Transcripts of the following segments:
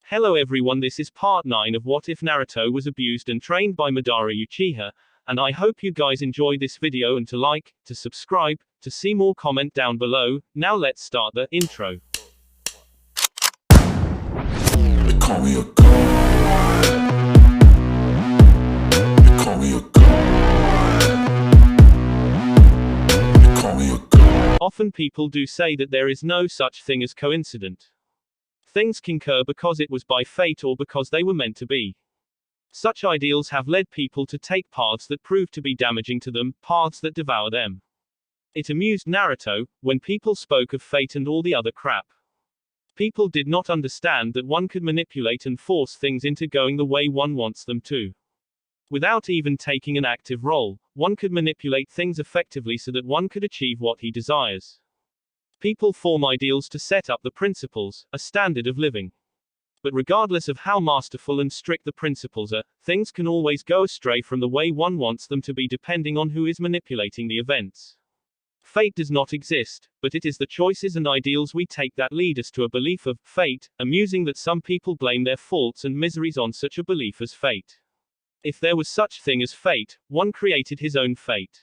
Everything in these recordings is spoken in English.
Hello everyone, this is part 9 of What If Naruto Was Abused and Trained by Madara Uchiha, and I hope you guys enjoy this video and to like, to subscribe, to see more comment down below. Now let's start the intro. They call me a god. They call me a god. They call me a god. Often people do say that there is no such thing as coincidence. Things can occur because it was by fate or because they were meant to be. Such ideals have led people to take paths that prove to be damaging to them, paths that devour them. It amused Naruto when people spoke of fate and all the other crap. People did not understand that one could manipulate and force things into going the way one wants them to. Without even taking an active role, one could manipulate things effectively so that one could achieve what he desires. People form ideals to set up the principles, a standard of living. But regardless of how masterful and strict the principles are, things can always go astray from the way one wants them to be depending on who is manipulating the events. Fate does not exist, but it is the choices and ideals we take that lead us to a belief of fate. Amusing that some people blame their faults and miseries on such a belief as fate. If there was such thing as fate, one created his own fate.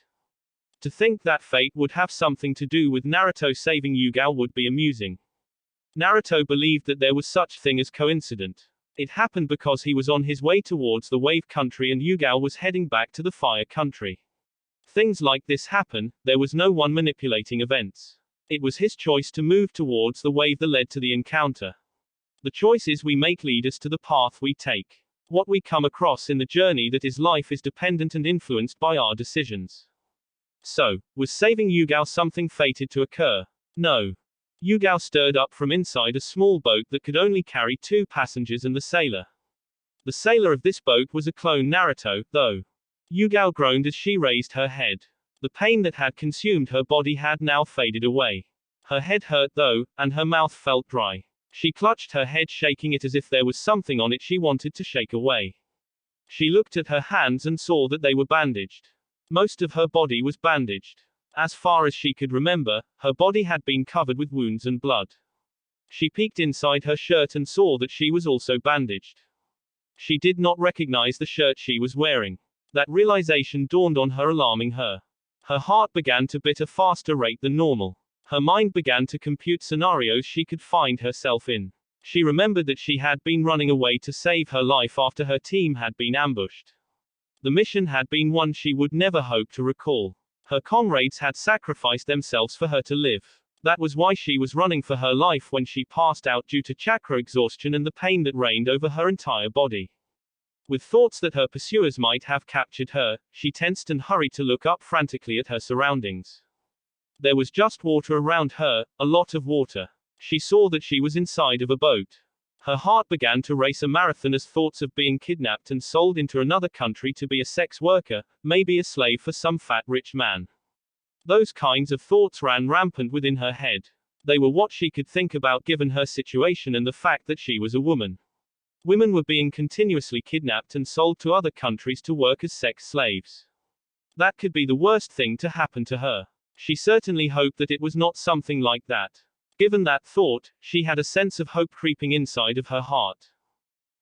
To think that fate would have something to do with Naruto saving Yugao would be amusing. Naruto believed that there was such thing as coincidence. It happened because he was on his way towards the wave country and Yugao was heading back to the fire country. Things like this happen, there was no one manipulating events. It was his choice to move towards the wave that led to the encounter. The choices we make lead us to the path we take. What we come across in the journey that is life is dependent and influenced by our decisions. So, was saving Yugao something fated to occur? No. Yugao stirred up from inside a small boat that could only carry 2 passengers and the sailor. The sailor of this boat was a clone Naruto, though. Yugao groaned as she raised her head. The pain that had consumed her body had now faded away. Her head hurt though, and her mouth felt dry. She clutched her head, shaking it as if there was something on it she wanted to shake away. She looked at her hands and saw that they were bandaged. Most of her body was bandaged. As far as she could remember, her body had been covered with wounds and blood. She peeked inside her shirt and saw that she was also bandaged. She did not recognize the shirt she was wearing. That realization dawned on her, alarming her. Her heart began to beat at a faster rate than normal. Her mind began to compute scenarios she could find herself in. She remembered that she had been running away to save her life after her team had been ambushed. The mission had been one she would never hope to recall. Her comrades had sacrificed themselves for her to live. That was why she was running for her life when she passed out due to chakra exhaustion and the pain that reigned over her entire body. With thoughts that her pursuers might have captured her, she tensed and hurried to look up frantically at her surroundings. There was just water around her, a lot of water. She saw that she was inside of a boat. Her heart began to race a marathon as thoughts of being kidnapped and sold into another country to be a sex worker, maybe a slave for some fat rich man. Those kinds of thoughts ran rampant within her head. They were what she could think about given her situation and the fact that she was a woman. Women were being continuously kidnapped and sold to other countries to work as sex slaves. That could be the worst thing to happen to her. She certainly hoped that it was not something like that. Given that thought, she had a sense of hope creeping inside of her heart.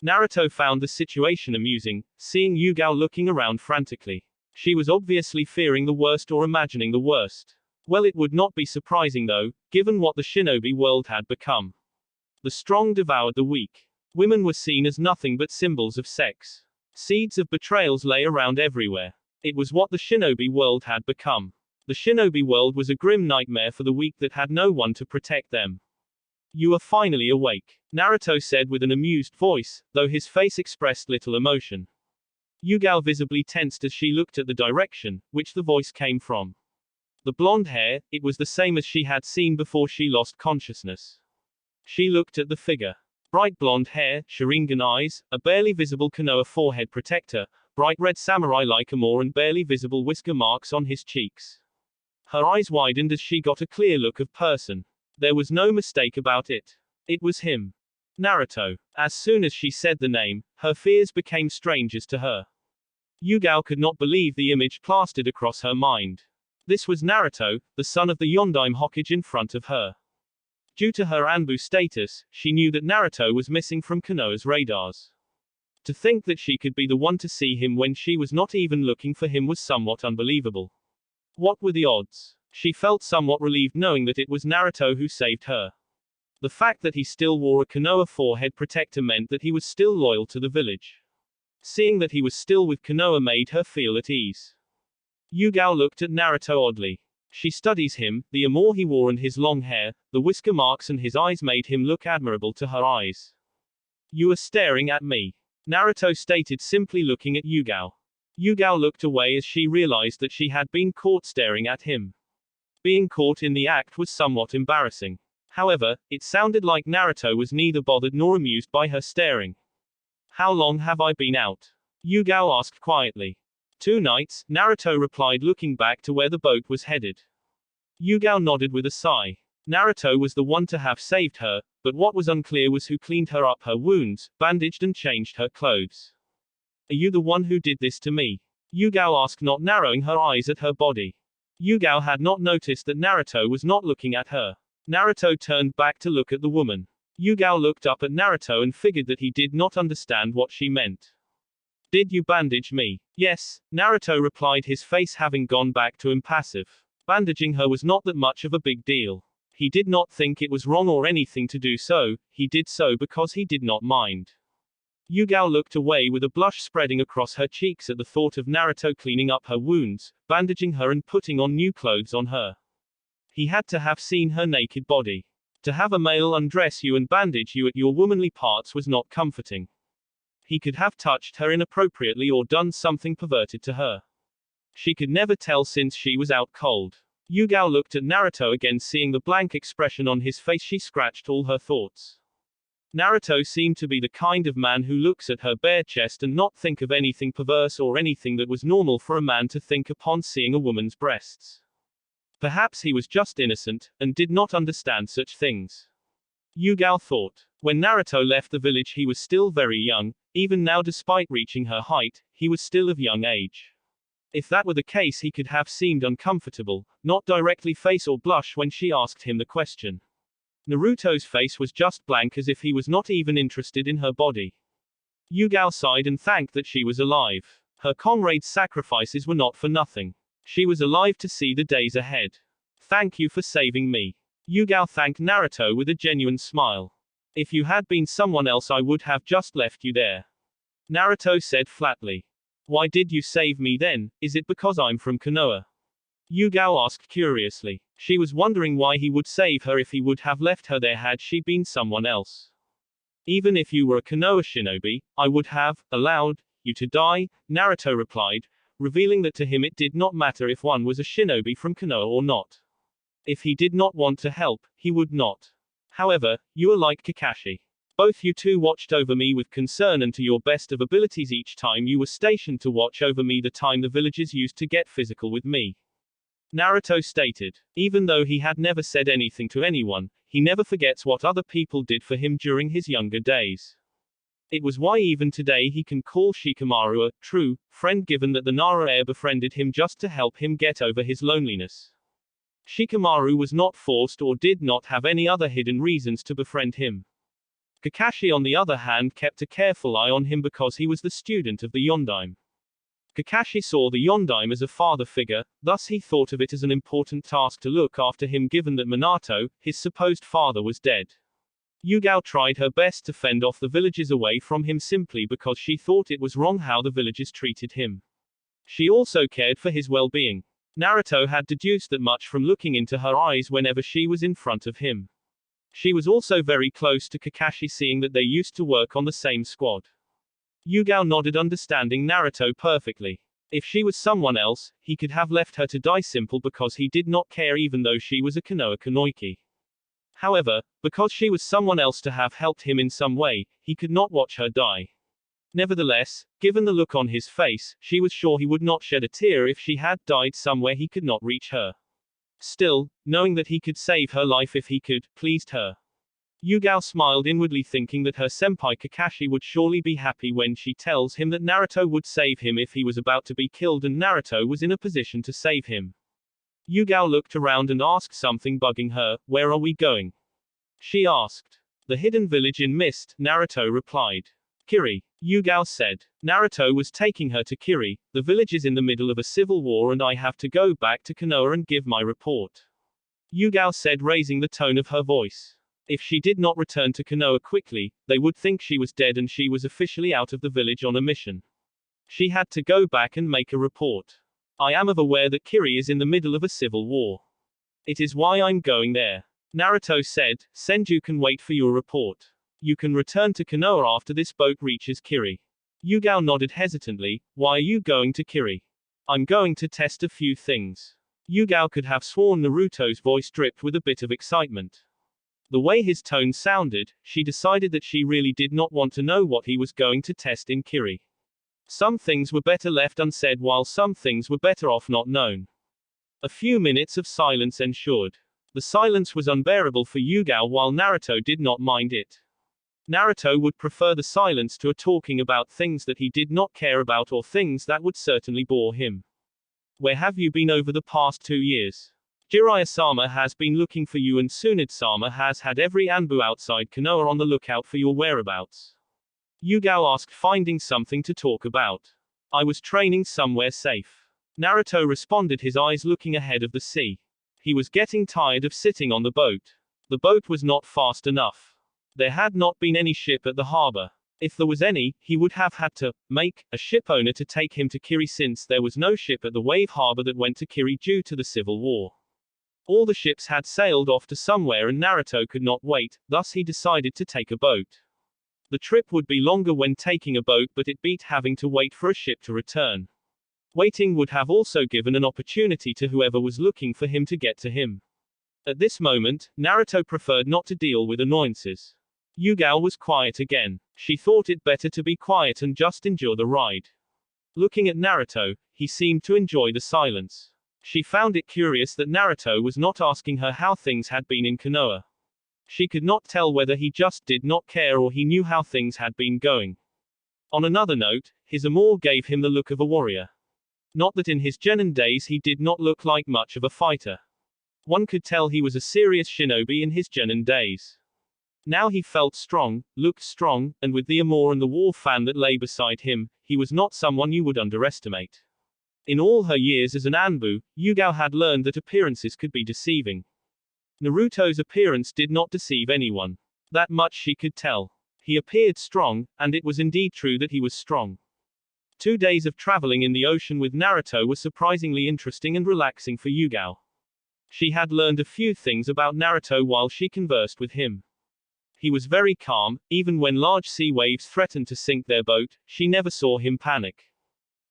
Naruto found the situation amusing, seeing Yugao looking around frantically. She was obviously fearing the worst or imagining the worst. Well, it would not be surprising though, given what the shinobi world had become. The strong devoured the weak. Women were seen as nothing but symbols of sex. Seeds of betrayals lay around everywhere. It was what the shinobi world had become. The shinobi world was a grim nightmare for the weak that had no one to protect them. You are finally awake, Naruto said with an amused voice, though his face expressed little emotion. Yugao visibly tensed as she looked at the direction which the voice came from. The blonde hair, it was the same as she had seen before she lost consciousness. She looked at the figure. Bright blonde hair, Sharingan eyes, a barely visible Konoha forehead protector, bright red samurai-like armor and barely visible whisker marks on his cheeks. Her eyes widened as she got a clear look of person. There was no mistake about it. It was him. Naruto. As soon as she said the name, her fears became strangers to her. Yugao could not believe the image plastered across her mind. This was Naruto, the son of the Yondaime Hokage in front of her. Due to her Anbu status, she knew that Naruto was missing from Konoha's radars. To think that she could be the one to see him when she was not even looking for him was somewhat unbelievable. What were the odds? She felt somewhat relieved knowing that it was Naruto who saved her. The fact that he still wore a Konoha forehead protector meant that he was still loyal to the village. Seeing that he was still with Konoha made her feel at ease. Yugao looked at Naruto oddly. She studies him, the armor he wore and his long hair, the whisker marks and his eyes made him look admirable to her eyes. You are staring at me. Naruto stated simply looking at Yugao. Yugao looked away as she realized that she had been caught staring at him. Being caught in the act was somewhat embarrassing. However, it sounded like Naruto was neither bothered nor amused by her staring. How long have I been out? Yugao asked quietly. 2 nights, Naruto replied looking back to where the boat was headed. Yugao nodded with a sigh. Naruto was the one to have saved her, but what was unclear was who cleaned her up her wounds, bandaged and changed her clothes. Are you the one who did this to me? Yugao asked, not narrowing her eyes at her body. Yugao had not noticed that Naruto was not looking at her. Naruto turned back to look at the woman. Yugao looked up at Naruto and figured that he did not understand what she meant. Did you bandage me? Yes, Naruto replied, his face having gone back to impassive. Bandaging her was not that much of a big deal. He did not think it was wrong or anything to do so, he did so because he did not mind. Yugao looked away with a blush spreading across her cheeks at the thought of Naruto cleaning up her wounds, bandaging her and putting on new clothes on her. He had to have seen her naked body. To have a male undress you and bandage you at your womanly parts was not comforting. He could have touched her inappropriately or done something perverted to her. She could never tell since she was out cold. Yugao looked at Naruto again, seeing the blank expression on his face. She scratched all her thoughts. Naruto seemed to be the kind of man who looks at her bare chest and not think of anything perverse or anything that was normal for a man to think upon seeing a woman's breasts. Perhaps he was just innocent, and did not understand such things. Yugao thought. When Naruto left the village he was still very young, even now despite reaching her height, he was still of young age. If that were the case he could have seemed uncomfortable, not directly face or blush when she asked him the question. Naruto's face was just blank as if he was not even interested in her body. Yugao sighed and thanked that she was alive. Her comrade's sacrifices were not for nothing. She was alive to see the days ahead. Thank you for saving me. Yugao thanked Naruto with a genuine smile. If you had been someone else I would have just left you there. Naruto said flatly. Why did you save me then? Is it because I'm from Konoha? Yugao asked curiously. She was wondering why he would save her if he would have left her there had she been someone else. Even if you were a Konoha shinobi, I would have allowed you to die, Naruto replied, revealing that to him it did not matter if one was a shinobi from Konoha or not. If he did not want to help, he would not. However, you are like Kakashi. Both you two watched over me with concern and to your best of abilities each time you were stationed to watch over me, the time the villagers used to get physical with me. Naruto stated. Even though he had never said anything to anyone, he never forgets what other people did for him during his younger days. It was why even today he can call Shikamaru a true friend, given that the Nara heir befriended him just to help him get over his loneliness. Shikamaru was not forced or did not have any other hidden reasons to befriend him. Kakashi on the other hand kept a careful eye on him because he was the student of the Yondaime. Kakashi saw the Yondaime as a father figure, thus he thought of it as an important task to look after him given that Minato, his supposed father, was dead. Yugao tried her best to fend off the villagers away from him simply because she thought it was wrong how the villagers treated him. She also cared for his well-being. Naruto had deduced that much from looking into her eyes whenever she was in front of him. She was also very close to Kakashi, seeing that they used to work on the same squad. Yugao nodded, understanding Naruto perfectly. If she was someone else, he could have left her to die simple because he did not care even though she was a Konoha Kunoichi. However, because she was someone else to have helped him in some way, he could not watch her die. Nevertheless, given the look on his face, she was sure he would not shed a tear if she had died somewhere he could not reach her. Still, knowing that he could save her life if he could, pleased her. Yugao smiled inwardly, thinking that her senpai Kakashi would surely be happy when she tells him that Naruto would save him if he was about to be killed and Naruto was in a position to save him. Yugao looked around and asked, something bugging her, where are we going? she asked. The hidden village in mist, Naruto replied. Kiri, Yugao said. Naruto was taking her to Kiri. The village is in the middle of a civil war and I have to go back to Konoha and give my report. Yugao said, raising the tone of her voice. If she did not return to Konoha quickly, they would think she was dead and she was officially out of the village on a mission. She had to go back and make a report. I am aware that Kiri is in the middle of a civil war. It is why I'm going there. Naruto said, Senju can wait for your report. You can return to Konoha after this boat reaches Kiri. Yugao nodded hesitantly. Why are you going to Kiri? I'm going to test a few things. Yugao could have sworn Naruto's voice dripped with a bit of excitement. The way his tone sounded, she decided that she really did not want to know what he was going to test in Kiri. Some things were better left unsaid while some things were better off not known. A few minutes of silence ensued. The silence was unbearable for Yugao while Naruto did not mind it. Naruto would prefer the silence to a talking about things that he did not care about or things that would certainly bore him. Where have you been over the past 2 years? Jiraiya-sama has been looking for you and Tsunade-sama has had every Anbu outside Konoha on the lookout for your whereabouts. Yugao asked, finding something to talk about. I was training somewhere safe. Naruto responded, his eyes looking ahead of the sea. He was getting tired of sitting on the boat. The boat was not fast enough. There had not been any ship at the harbor. If there was any, he would have had to make a ship owner to take him to Kiri since there was no ship at the wave harbor that went to Kiri due to the civil war. All the ships had sailed off to somewhere and Naruto could not wait, thus he decided to take a boat. The trip would be longer when taking a boat, but it beat having to wait for a ship to return. Waiting would have also given an opportunity to whoever was looking for him to get to him. At this moment, Naruto preferred not to deal with annoyances. Yugao was quiet again. She thought it better to be quiet and just endure the ride. Looking at Naruto, he seemed to enjoy the silence. She found it curious that Naruto was not asking her how things had been in Konoha. She could not tell whether he just did not care or he knew how things had been going. On another note, his amour gave him the look of a warrior. Not that in his genin days he did not look like much of a fighter. One could tell he was a serious shinobi in his genin days. Now he felt strong, looked strong, and with the amour and the war fan that lay beside him, he was not someone you would underestimate. In all her years as an Anbu, Yugao had learned that appearances could be deceiving. Naruto's appearance did not deceive anyone. That much she could tell. He appeared strong, and it was indeed true that he was strong. 2 days of traveling in the ocean with Naruto were surprisingly interesting and relaxing for Yugao. She had learned a few things about Naruto while she conversed with him. He was very calm, even when large sea waves threatened to sink their boat, she never saw him panic.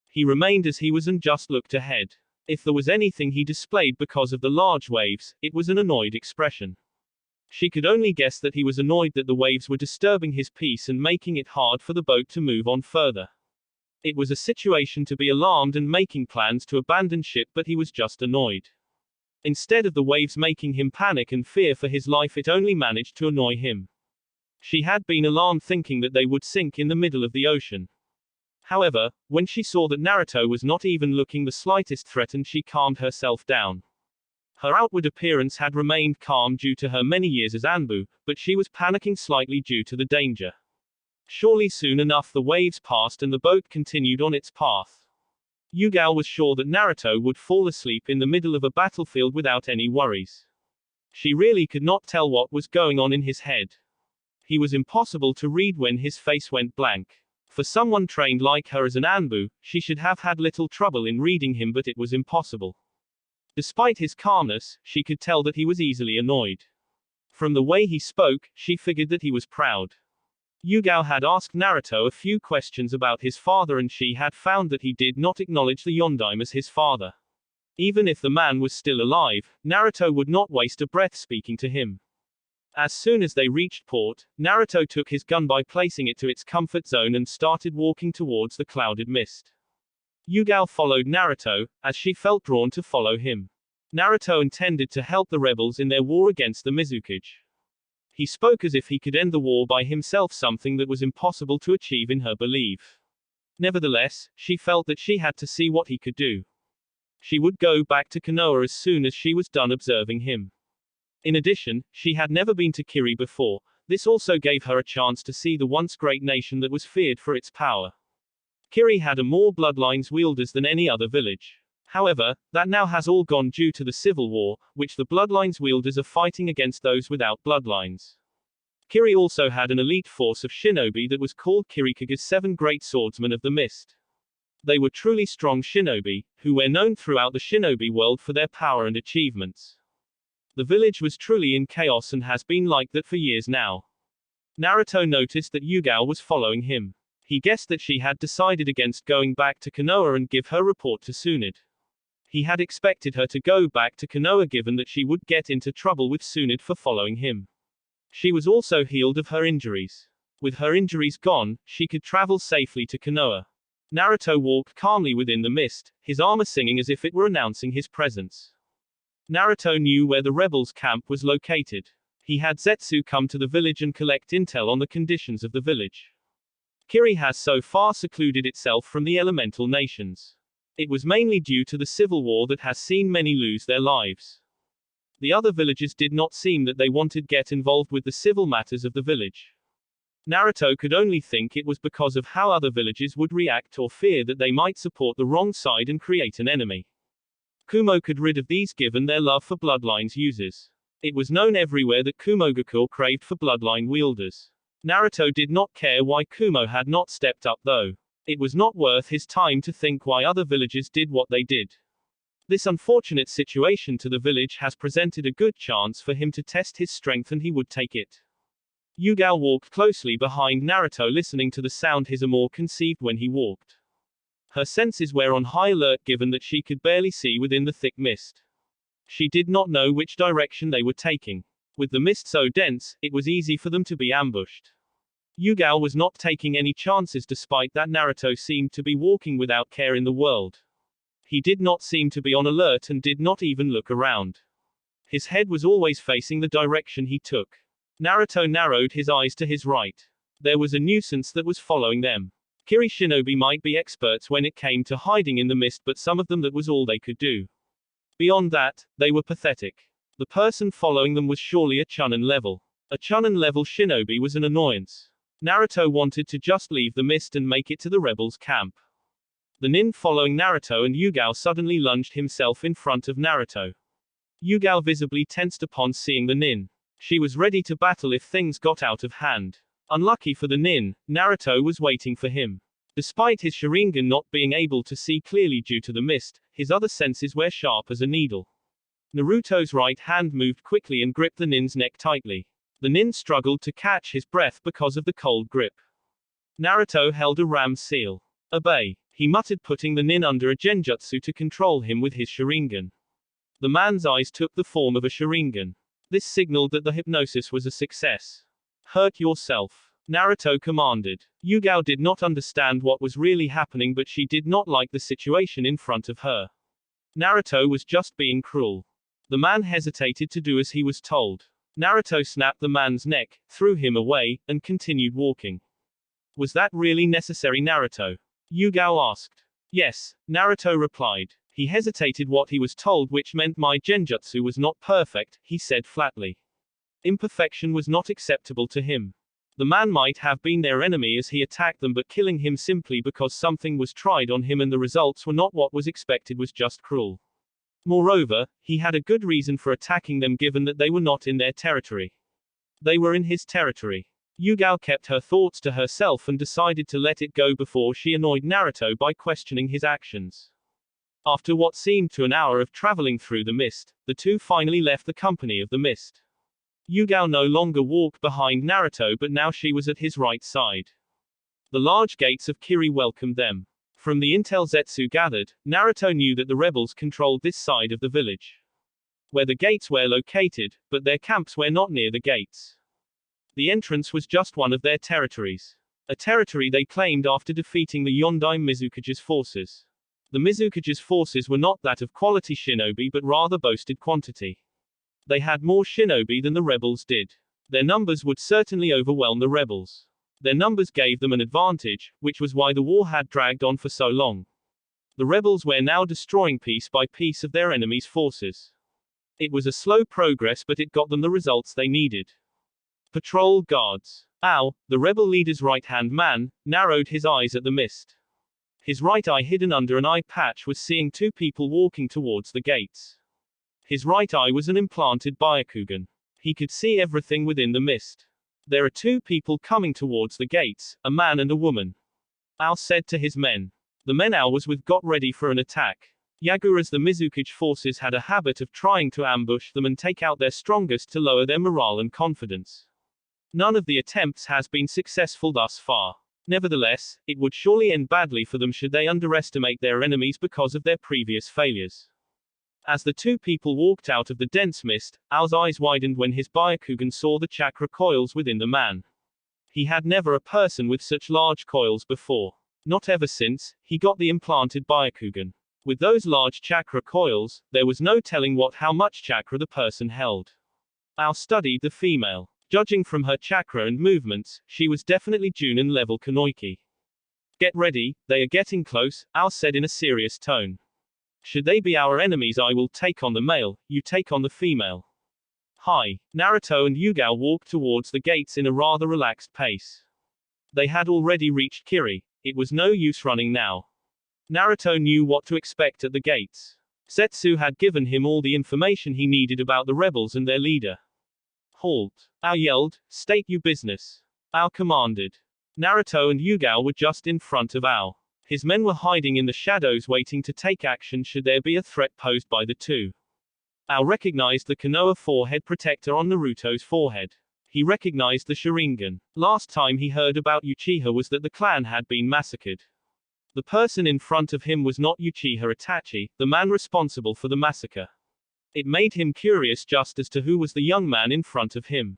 He remained as he was and just looked ahead. If there was anything he displayed because of the large waves, it was an annoyed expression. She could only guess that he was annoyed that the waves were disturbing his peace and making it hard for the boat to move on further. It was a situation to be alarmed and making plans to abandon ship, but he was just annoyed. Instead of the waves making him panic and fear for his life, it only managed to annoy him. She had been alarmed thinking that they would sink in the middle of the ocean. However, when she saw that Naruto was not even looking the slightest threatened, she calmed herself down. Her outward appearance had remained calm due to her many years as Anbu, but she was panicking slightly due to the danger. Surely soon enough the waves passed and the boat continued on its path. Yugao was sure that Naruto would fall asleep in the middle of a battlefield without any worries. She really could not tell what was going on in his head. He was impossible to read when his face went blank. For someone trained like her as an Anbu, she should have had little trouble in reading him, but it was impossible. Despite his calmness, she could tell that he was easily annoyed. From the way he spoke, she figured that he was proud. Yugao had asked Naruto a few questions about his father and she had found that he did not acknowledge the Yondaime as his father. Even if the man was still alive, Naruto would not waste a breath speaking to him. As soon as they reached port, Naruto took his gun by placing it to its comfort zone and started walking towards the clouded mist. Yugao followed Naruto, as she felt drawn to follow him. Naruto intended to help the rebels in their war against the Mizukage. He spoke as if he could end the war by himself, something that was impossible to achieve in her belief. Nevertheless, she felt that she had to see what he could do. She would go back to Konoha as soon as she was done observing him. In addition, she had never been to Kiri before. This also gave her a chance to see the once great nation that was feared for its power. Kiri had a more bloodlines wielders than any other village. However, that now has all gone due to the civil war, which the bloodlines wielders are fighting against those without bloodlines. Kiri also had an elite force of shinobi that was called Kirikage's 7 Great Swordsmen of the Mist. They were truly strong shinobi, who were known throughout the shinobi world for their power and achievements. The village was truly in chaos and has been like that for years now. Naruto noticed that Yugao was following him. He guessed that she had decided against going back to Konoha and give her report to Tsunade. He had expected her to go back to Konoha given that she would get into trouble with Tsunade for following him. She was also healed of her injuries. With her injuries gone, she could travel safely to Konoha. Naruto walked calmly within the mist, his armor singing as if it were announcing his presence. Naruto knew where the rebels' camp was located. He had Zetsu come to the village and collect intel on the conditions of the village. Kiri has so far secluded itself from the elemental nations. It was mainly due to the civil war that has seen many lose their lives. The other villagers did not seem that they wanted to get involved with the civil matters of the village. Naruto could only think it was because of how other villagers would react or fear that they might support the wrong side and create an enemy. Kumo could rid of these given their love for bloodlines users. It was known everywhere that Kumogaku craved for bloodline wielders. Naruto did not care why Kumo had not stepped up though. It was not worth his time to think why other villagers did what they did. This unfortunate situation to the village has presented a good chance for him to test his strength and he would take it. Yugao walked closely behind Naruto listening to the sound his Amor conceived when he walked. Her senses were on high alert given that she could barely see within the thick mist. She did not know which direction they were taking. With the mist so dense, it was easy for them to be ambushed. Yugao was not taking any chances despite that Naruto seemed to be walking without care in the world. He did not seem to be on alert and did not even look around. His head was always facing the direction he took. Naruto narrowed his eyes to his right. There was a nuisance that was following them. Kiri shinobi might be experts when it came to hiding in the mist, but some of them that was all they could do. Beyond that, they were pathetic. The person following them was surely a Chunin level. A Chunin level shinobi was an annoyance. Naruto wanted to just leave the mist and make it to the rebels' camp. The nin following Naruto and Yugao suddenly lunged himself in front of Naruto. Yugao visibly tensed upon seeing the nin. She was ready to battle if things got out of hand. Unlucky for the nin, Naruto was waiting for him. Despite his Sharingan not being able to see clearly due to the mist, his other senses were sharp as a needle. Naruto's right hand moved quickly and gripped the nin's neck tightly. The nin struggled to catch his breath because of the cold grip. Naruto held a ram seal. Obey, he muttered, putting the nin under a genjutsu to control him with his Sharingan. The man's eyes took the form of a Sharingan. This signaled that the hypnosis was a success. Hurt yourself, Naruto commanded. Yugao did not understand what was really happening, but she did not like the situation in front of her. Naruto was just being cruel. The man hesitated to do as he was told. Naruto snapped the man's neck, threw him away, and continued walking. Was that really necessary, Naruto? Yugao asked. Yes, Naruto replied. He hesitated what he was told, which meant my genjutsu was not perfect, he said flatly. Imperfection was not acceptable to him. The man might have been their enemy as he attacked them, but killing him simply because something was tried on him and the results were not what was expected was just cruel. Moreover, he had a good reason for attacking them given that they were not in their territory. They were in his territory. Yugao kept her thoughts to herself and decided to let it go before she annoyed Naruto by questioning his actions. After what seemed to an hour of traveling through the mist, the two finally left the company of the mist. Yugao no longer walked behind Naruto, but now she was at his right side. The large gates of Kiri welcomed them. From the intel Zetsu gathered, Naruto knew that the rebels controlled this side of the village. Where the gates were located, but their camps were not near the gates. The entrance was just one of their territories. A territory they claimed after defeating the Yondai Mizukage's forces. The Mizukage's forces were not that of quality shinobi but rather boasted quantity. They had more shinobi than the rebels did. Their numbers would certainly overwhelm the rebels. Their numbers gave them an advantage, which was why the war had dragged on for so long. The rebels were now destroying piece by piece of their enemy's forces. It was a slow progress, but it got them the results they needed. Patrol guards. Ao, the rebel leader's right-hand man, narrowed his eyes at the mist. His right eye hidden under an eye patch was seeing two people walking towards the gates. His right eye was an implanted Byakugan. He could see everything within the mist. There are two people coming towards the gates, a man and a woman. Ao said to his men. The men Ao was with got ready for an attack. Yagura's the Mizukage forces had a habit of trying to ambush them and take out their strongest to lower their morale and confidence. None of the attempts has been successful thus far. Nevertheless, it would surely end badly for them should they underestimate their enemies because of their previous failures. As the two people walked out of the dense mist, Ao's eyes widened when his Byakugan saw the chakra coils within the man. He had never a person with such large coils before. Not ever since he got the implanted Byakugan. With those large chakra coils, there was no telling how much chakra the person held. Ao studied the female. Judging from her chakra and movements, she was definitely Junin level Kunoichi. Get ready, they are getting close, Ao said in a serious tone. Should they be our enemies, I will take on the male, you take on the female. Hi. Naruto and Yugao walked towards the gates in a rather relaxed pace. They had already reached Kiri. It was no use running now. Naruto knew what to expect at the gates. Setsu had given him all the information he needed about the rebels and their leader. Halt. Ao yelled, state your business. Ao commanded. Naruto and Yugao were just in front of Ao. His men were hiding in the shadows waiting to take action should there be a threat posed by the two. Ao recognized the Konoha forehead protector on Naruto's forehead. He recognized the Sharingan. Last time he heard about Uchiha was that the clan had been massacred. The person in front of him was not Uchiha Itachi, the man responsible for the massacre. It made him curious just as to who was the young man in front of him.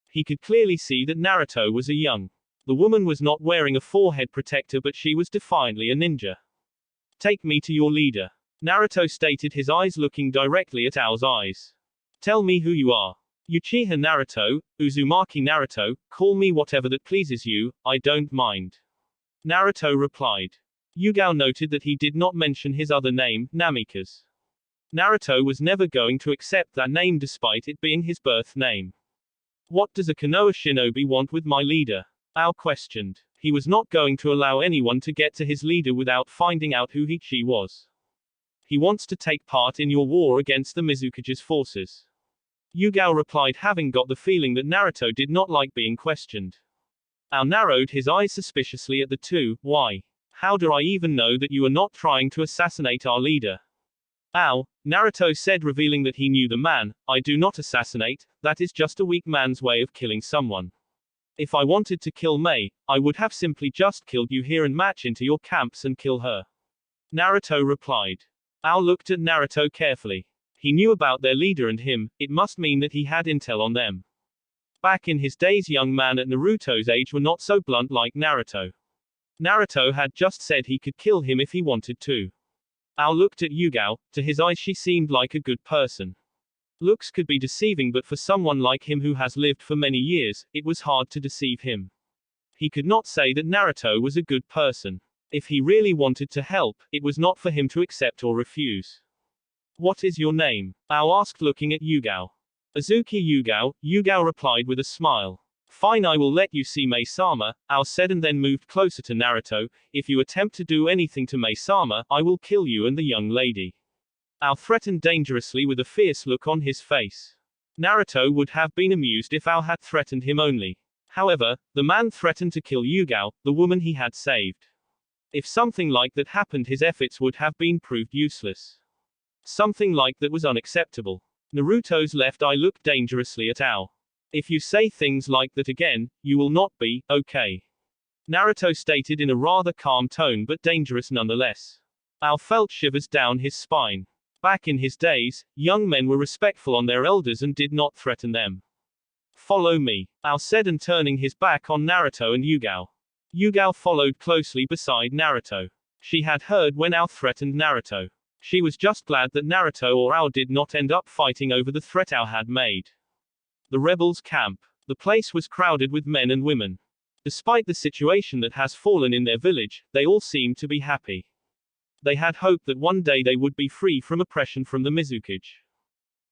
He could clearly see that Naruto was a young. The woman was not wearing a forehead protector, but she was defiantly a ninja. Take me to your leader. Naruto stated, his eyes looking directly at Ao's eyes. Tell me who you are. Uchiha Naruto, Uzumaki Naruto, call me whatever that pleases you, I don't mind. Naruto replied. Yugao noted that he did not mention his other name, Namikaze. Naruto was never going to accept that name despite it being his birth name. What does a Konoha shinobi want with my leader? Ao questioned. He was not going to allow anyone to get to his leader without finding out who she was. He wants to take part in your war against the Mizukage's forces. Yugao replied, having got the feeling that Naruto did not like being questioned. Ao narrowed his eyes suspiciously at the two. Why? How do I even know that you are not trying to assassinate our leader? Ao, Naruto said, revealing that he knew the man. I do not assassinate, that is just a weak man's way of killing someone. If I wanted to kill Mei, I would have simply just killed you here and march into your camps and kill her. Naruto replied. Ao looked at Naruto carefully. He knew about their leader and him, it must mean that he had intel on them. Back in his days, young men at Naruto's age were not so blunt like Naruto. Naruto had just said he could kill him if he wanted to. Ao looked at Yugao. To his eyes she seemed like a good person. Looks could be deceiving, but for someone like him who has lived for many years, it was hard to deceive him. He could not say that Naruto was a good person. If he really wanted to help, it was not for him to accept or refuse. What is your name? Ao asked, looking at Yugao. Azuki Yugao, Yugao replied with a smile. Fine, I will let you see Mei-sama, Ao said, and then moved closer to Naruto. If you attempt to do anything to Mei-sama, I will kill you and the young lady. Ao threatened dangerously with a fierce look on his face. Naruto would have been amused if Ao had threatened him only. However, the man threatened to kill Yugao, the woman he had saved. If something like that happened, his efforts would have been proved useless. Something like that was unacceptable. Naruto's left eye looked dangerously at Ao. If you say things like that again, you will not be okay. Naruto stated in a rather calm tone but dangerous nonetheless. Ao felt shivers down his spine. Back in his days, young men were respectful on their elders and did not threaten them. Follow me, Ao said, and turning his back on Naruto and Yugao. Yugao followed closely beside Naruto. She had heard when Ao threatened Naruto. She was just glad that Naruto or Ao did not end up fighting over the threat Ao had made. The rebels' camp. The place was crowded with men and women. Despite the situation that has fallen in their village, they all seemed to be happy. They had hoped that one day they would be free from oppression from the Mizukage.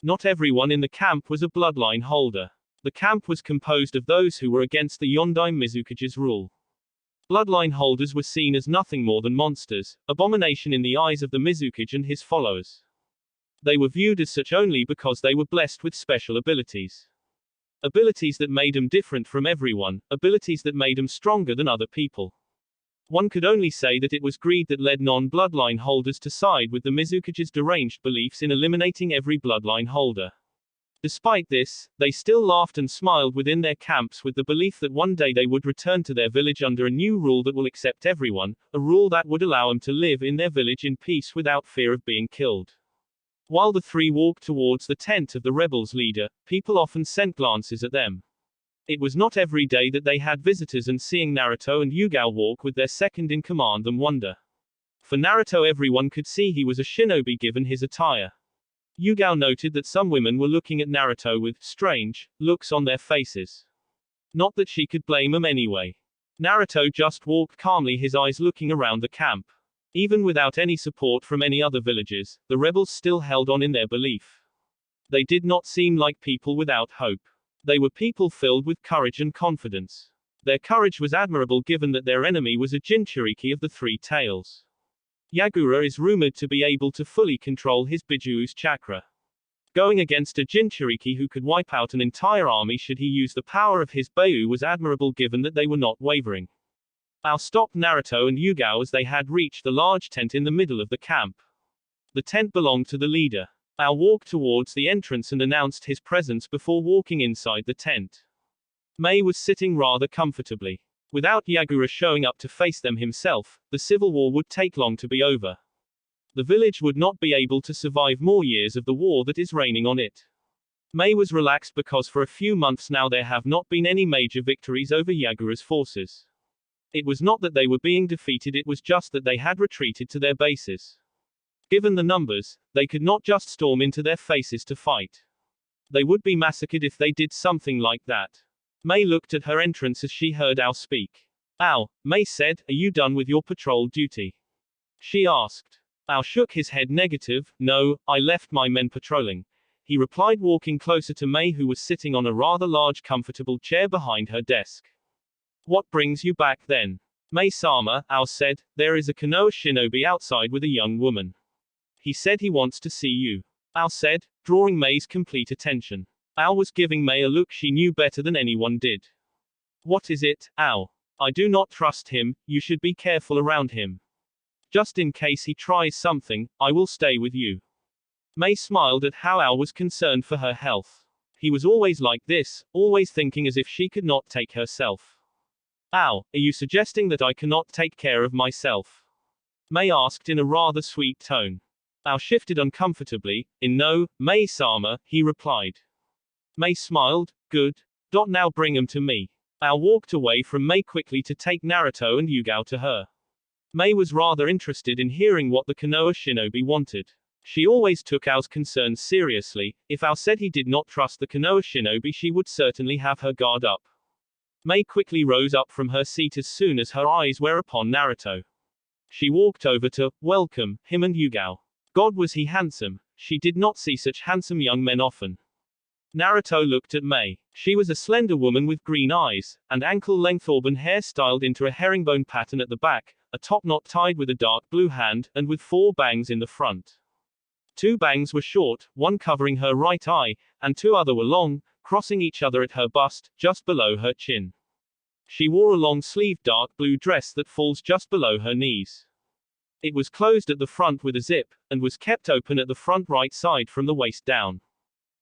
Not everyone in the camp was a bloodline holder. The camp was composed of those who were against the Yondai Mizukage's rule. Bloodline holders were seen as nothing more than monsters, abomination in the eyes of the Mizukage and his followers. They were viewed as such only because they were blessed with special abilities. Abilities that made them different from everyone, abilities that made them stronger than other people. One could only say that it was greed that led non-bloodline holders to side with the Mizukage's deranged beliefs in eliminating every bloodline holder. Despite this, they still laughed and smiled within their camps with the belief that one day they would return to their village under a new rule that will accept everyone, a rule that would allow them to live in their village in peace without fear of being killed. While the three walked towards the tent of the rebels' leader, people often sent glances at them. It was not every day that they had visitors, and seeing Naruto and Yugao walk with their second-in-command them wonder. For Naruto, everyone could see he was a shinobi given his attire. Yugao noted that some women were looking at Naruto with strange looks on their faces. Not that she could blame them anyway. Naruto just walked calmly, his eyes looking around the camp. Even without any support from any other villagers, the rebels still held on in their belief. They did not seem like people without hope. They were people filled with courage and confidence. Their courage was admirable given that their enemy was a Jinchuriki of the Three Tails. Yagura is rumored to be able to fully control his Bijuu's chakra. Going against a Jinchuriki who could wipe out an entire army should he use the power of his Beiyu was admirable given that they were not wavering. Ao stopped Naruto and Yugao as they had reached the large tent in the middle of the camp. The tent belonged to the leader. Ao walked towards the entrance and announced his presence before walking inside the tent. Mei was sitting rather comfortably. Without Yagura showing up to face them himself, the civil war would take long to be over. The village would not be able to survive more years of the war that is raining on it. Mei was relaxed because for a few months now there have not been any major victories over Yagura's forces. It was not that they were being defeated, it was just that they had retreated to their bases. Given the numbers, they could not just storm into their faces to fight. They would be massacred if they did something like that. Mei looked at her entrance as she heard Ao speak. Ao, Mei said, are you done with your patrol duty? She asked. Ao shook his head negative. No, I left my men patrolling. He replied, walking closer to Mei, who was sitting on a rather large comfortable chair behind her desk. What brings you back then? Mei-sama, Ao said, there is a Konoha shinobi outside with a young woman. He said he wants to see you. Ao said, drawing Mei's complete attention. Ao was giving Mei a look she knew better than anyone did. What is it, Ao? I do not trust him, you should be careful around him. Just in case he tries something, I will stay with you. Mei smiled at how Ao was concerned for her health. He was always like this, always thinking as if she could not take herself. Ao, are you suggesting that I cannot take care of myself? Mei asked in a rather sweet tone. Ao shifted uncomfortably. No, Mei-sama, he replied. Mei smiled. Good. Now bring him to me. Ao walked away from Mei quickly to take Naruto and Yugao to her. Mei was rather interested in hearing what the Konoha shinobi wanted. She always took Ao's concerns seriously. If Ao said he did not trust the Konoha shinobi, she would certainly have her guard up. Mei quickly rose up from her seat as soon as her eyes were upon Naruto. She walked over to welcome him and Yugao. God, was he handsome. She did not see such handsome young men often. Naruto looked at Mei. She was a slender woman with green eyes, and ankle-length auburn hair styled into a herringbone pattern at the back, a top knot tied with a dark blue hand, and with 4 bangs in the front. 2 bangs were short, one covering her right eye, and 2 other were long, crossing each other at her bust, just below her chin. She wore a long-sleeved dark blue dress that falls just below her knees. It was closed at the front with a zip, and was kept open at the front right side from the waist down.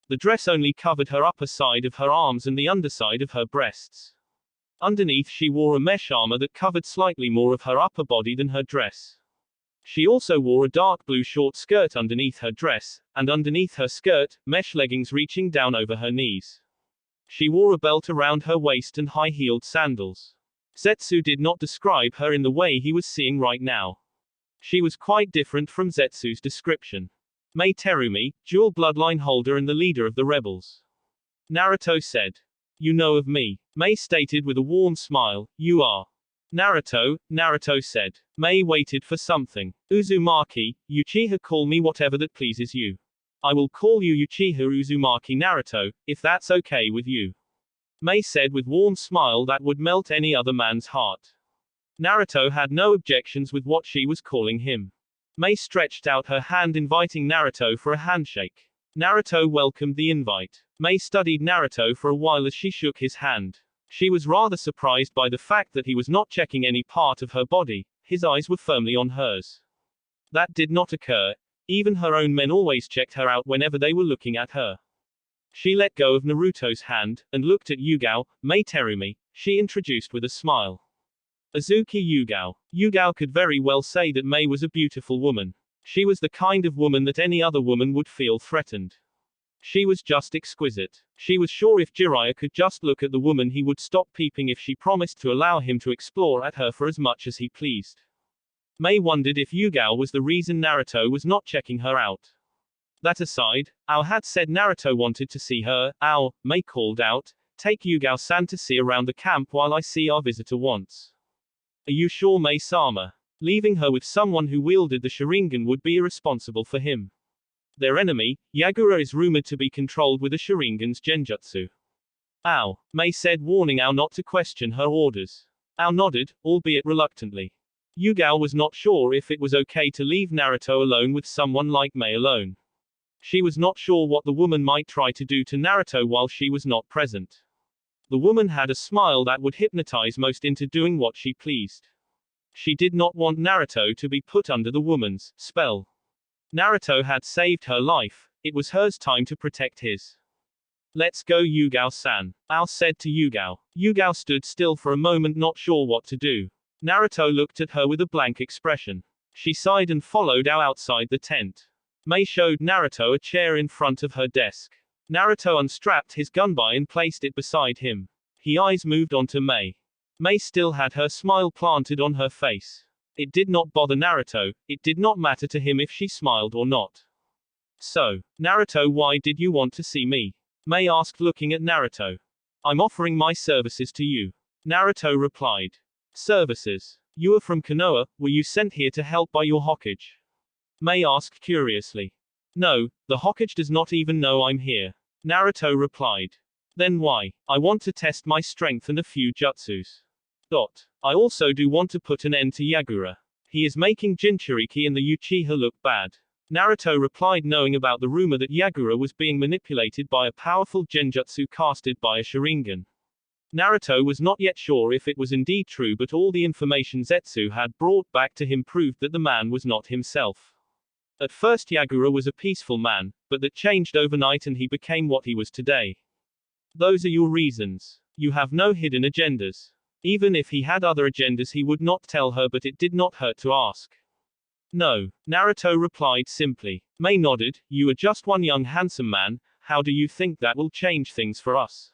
The dress only covered her upper side of her arms and the underside of her breasts. Underneath she wore a mesh armor that covered slightly more of her upper body than her dress. She also wore a dark blue short skirt underneath her dress, and underneath her skirt, mesh leggings reaching down over her knees. She wore a belt around her waist and high-heeled sandals. Zetsu did not describe her in the way he was seeing right now. She was quite different from Zetsu's description. Mei Terumi, dual bloodline holder and the leader of the rebels. Naruto said. You know of me. Mei stated with a warm smile. You are. Naruto said. Mei waited for something. Uzumaki, Uchiha, call me whatever that pleases you. I will call you Uchiha Uzumaki Naruto, if that's okay with you. Mei said with warm smile that would melt any other man's heart. Naruto had no objections with what she was calling him. Mei stretched out her hand inviting Naruto for a handshake. Naruto welcomed the invite. Mei studied Naruto for a while as she shook his hand. She was rather surprised by the fact that he was not checking any part of her body, his eyes were firmly on hers. That did not occur. Even her own men always checked her out whenever they were looking at her. She let go of Naruto's hand, and looked at Yugao, Mei Terumi, she introduced with a smile. Azuki Yugao. Yugao could very well say that Mei was a beautiful woman. She was the kind of woman that any other woman would feel threatened. She was just exquisite. She was sure if Jiraiya could just look at the woman he would stop peeping if she promised to allow him to explore at her for as much as he pleased. Mei wondered if Yugao was the reason Naruto was not checking her out. That aside, Ao had said Naruto wanted to see her. Ao, Mei called out, take Yugao-san to see around the camp while I see our visitor once. Are you sure, Mei-sama? Leaving her with someone who wielded the Sharingan would be irresponsible for him. Their enemy, Yagura, is rumored to be controlled with a Sharingan's genjutsu. Ao, Mei said, warning Ao not to question her orders. Ao nodded, albeit reluctantly. Yugao was not sure if it was okay to leave Naruto alone with someone like Mei alone. She was not sure what the woman might try to do to Naruto while she was not present. The woman had a smile that would hypnotize most into doing what she pleased. She did not want Naruto to be put under the woman's spell. Naruto had saved her life, it was hers time to protect his. Let's go, Yugao-san, Ao said to Yugao. Yugao stood still for a moment, not sure what to do. Naruto looked at her with a blank expression. She sighed and followed Ao outside the tent. Mei showed Naruto a chair in front of her desk. Naruto unstrapped his gunbai and placed it beside him. His eyes moved onto Mei. Mei still had her smile planted on her face. It did not bother Naruto, it did not matter to him if she smiled or not. So, Naruto, why did you want to see me? Mei asked, looking at Naruto. I'm offering my services to you. Naruto replied. Services? You are from Konoha, were you sent here to help by your Hokage? Mei asked curiously. No, the Hokage does not even know I'm here. Naruto replied. Then why? I want to test my strength and a few jutsus. I also do want to put an end to Yagura. He is making Jinchuriki and the Uchiha look bad. Naruto replied, knowing about the rumor that Yagura was being manipulated by a powerful genjutsu casted by a Sharingan. Naruto was not yet sure if it was indeed true, but all the information Zetsu had brought back to him proved that the man was not himself. At first Yagura was a peaceful man, but that changed overnight and he became what he was today. Those are your reasons. You have no hidden agendas. Even if he had other agendas he would not tell her, but it did not hurt to ask. No, Naruto replied simply. Mei nodded, you are just one young handsome man, how do you think that will change things for us?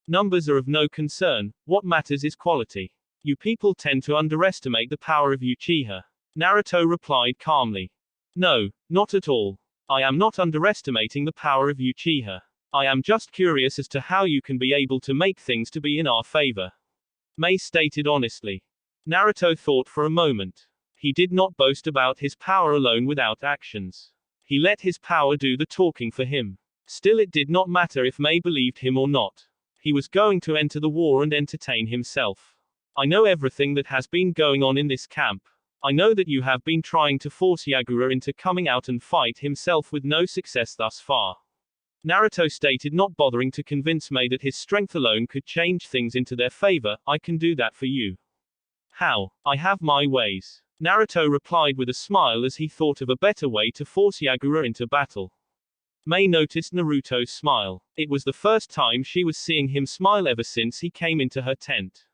Numbers are of no concern, what matters is quality. You people tend to underestimate the power of Uchiha. Naruto replied calmly. No, not at all. I am not underestimating the power of Uchiha. I am just curious as to how you can be able to make things to be in our favor. Mei stated honestly. Naruto thought for a moment. He did not boast about his power alone without actions. He let his power do the talking for him. Still, it did not matter if Mei believed him or not. He was going to enter the war and entertain himself. I know everything that has been going on in this camp. I know that you have been trying to force Yagura into coming out and fight himself with no success thus far. Naruto stated, not bothering to convince Mei that his strength alone could change things into their favor. I can do that for you. How? I have my ways. Naruto replied with a smile as he thought of a better way to force Yagura into battle. Mei noticed Naruto's smile. It was the first time she was seeing him smile ever since he came into her tent.